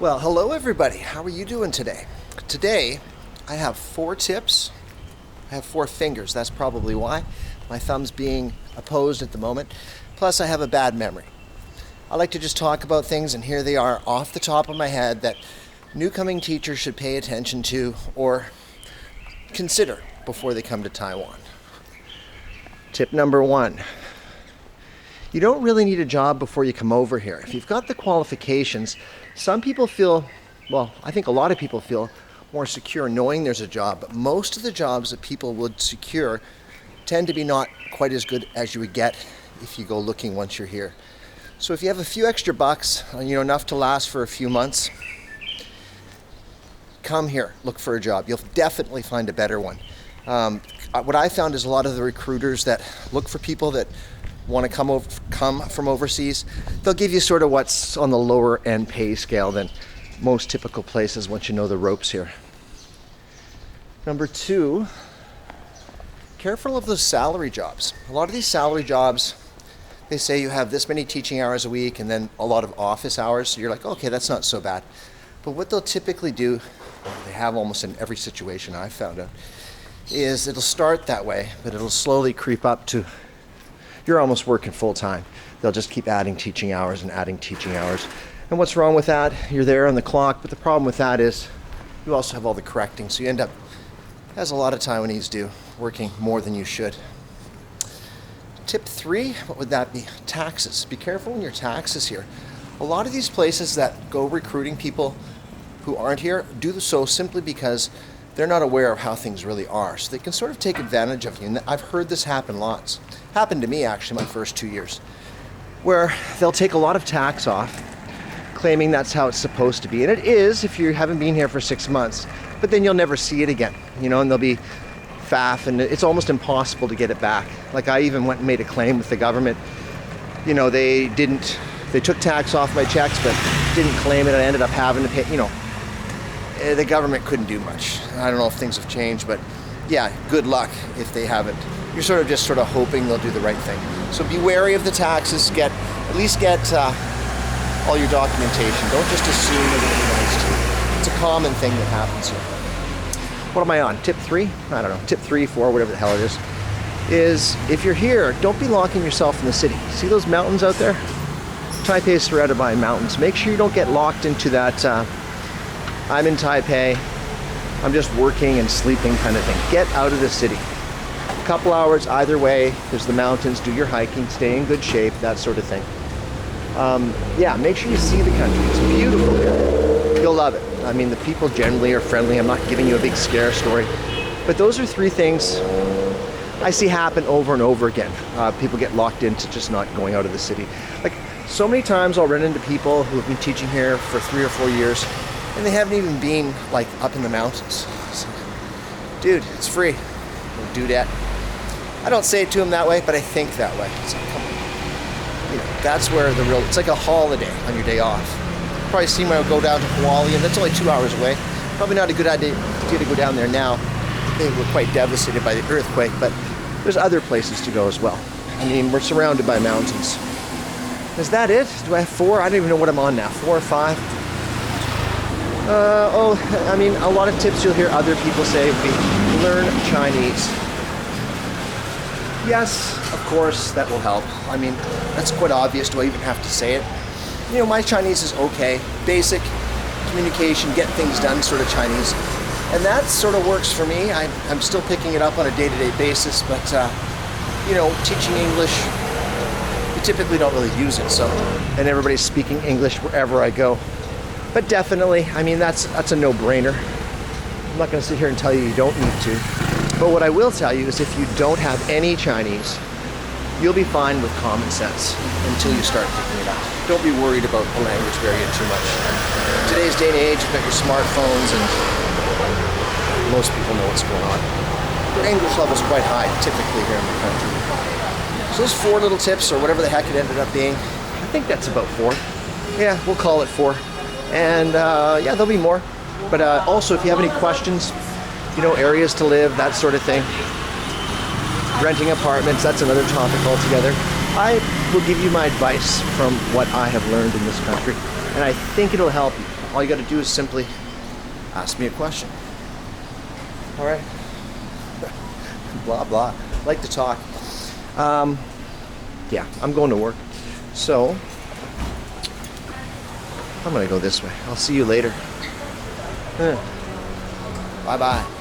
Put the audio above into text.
Well, hello everybody. How are you doing today? Today, I have 4 tips. I have 4 fingers. That's probably why. My thumb's being opposed at the moment. Plus, I have a bad memory. I like to just talk about things, and here they are off the top of my head that new-coming teachers should pay attention to or consider before they come to Taiwan. Tip number 1. You don't really need a job before you come over here. If you've got the qualifications, some people feel, well, I think a lot of people feel more secure knowing there's a job, but most of the jobs that people would secure tend to be not quite as good as you would get if you go looking once you're here. So if you have a few extra bucks, enough to last for a few months, come here, look for a job. You'll definitely find a better one. What I found is a lot of the recruiters that look for people that want to come from overseas, they'll give you sort of what's on the lower end pay scale than most typical places once you know the ropes here. Number 2, careful of those salary jobs. A lot of these salary jobs, they say you have this many teaching hours a week and then a lot of office hours. So you're like, okay, that's not so bad. But what they'll typically do, they have almost in every situation I've found out, is it'll start that way, but it'll slowly creep up to you're almost working full time. They'll just keep adding teaching hours and adding teaching hours. And what's wrong with that? You're there on the clock, but the problem with that is you also have all the correcting. So you end up, as a lot of Taiwanese do, working more than you should. Tip 3, what would that be? Taxes. Be careful in your taxes here. A lot of these places that go recruiting people who aren't here do so simply because they're not aware of how things really are. So they can sort of take advantage of you. And I've heard this happen lots. Happened to me actually my first 2 years, where they'll take a lot of tax off, claiming that's how it's supposed to be. And it is if you haven't been here for 6 months, but then you'll never see it again, and there'll be faff, and it's almost impossible to get it back. Like I even went and made a claim with the government. They took tax off my checks, but didn't claim it. I ended up having to pay, the government couldn't do much. I don't know if things have changed, but yeah, good luck if they haven't. You're sort of hoping they'll do the right thing. So be wary of the taxes. At least get all your documentation. Don't just assume they're going to be nice to you. It's a common thing that happens here. What am I on? Tip 3? I don't know. Tip 3, 4, whatever the hell it is if you're here, don't be locking yourself in the city. See those mountains out there? Taipei is surrounded by mountains. Make sure you don't get locked into that I'm in Taipei, I'm just working and sleeping kind of thing. Get out of the city. A couple hours either way, there's the mountains, do your hiking, stay in good shape, that sort of thing. Make sure you see the country. It's beautiful here. You'll love it. I mean, the people generally are friendly. I'm not giving you a big scare story. But those are 3 things I see happen over and over again. People get locked into just not going out of the city. Like, so many times I'll run into people who have been teaching here for 3 or 4 years, and they haven't even been, up in the mountains. So, dude, it's free. Don't do that. I don't say it to them that way, but I think that way. So, come on. That's where it's like a holiday on your day off. Probably see me go down to Hawaii, and that's only 2 hours away. Probably not a good idea to go down there now. They were quite devastated by the earthquake, but there's other places to go as well. I mean, we're surrounded by mountains. Is that it? Do I have 4? I don't even know what I'm on now. 4 or 5? A lot of tips you'll hear other people say would be learn Chinese. Yes, of course, that will help. I mean, that's quite obvious. Do I even have to say it? My Chinese is okay. Basic communication, get things done sort of Chinese. And that sort of works for me. I'm still picking it up on a day-to-day basis, but, teaching English, we typically don't really use it, and everybody's speaking English wherever I go. But definitely, that's a no-brainer. I'm not going to sit here and tell you don't need to. But what I will tell you is if you don't have any Chinese, you'll be fine with common sense until you start picking it up. Don't be worried about the language barrier too much. In today's day and age, you've got your smartphones, and most people know what's going on. Your English level is quite high, typically here in the country. So those 4 little tips, or whatever the heck it ended up being, I think that's about 4. Yeah, we'll call it 4. And there'll be more. But also, if you have any questions, areas to live, that sort of thing, renting apartments, that's another topic altogether. I will give you my advice from what I have learned in this country, and I think it'll help you. All you got to do is simply ask me a question. All right. Blah, blah. Like to talk. Yeah, I'm going to work. So, I'm going to go this way. I'll see you later. Bye-bye.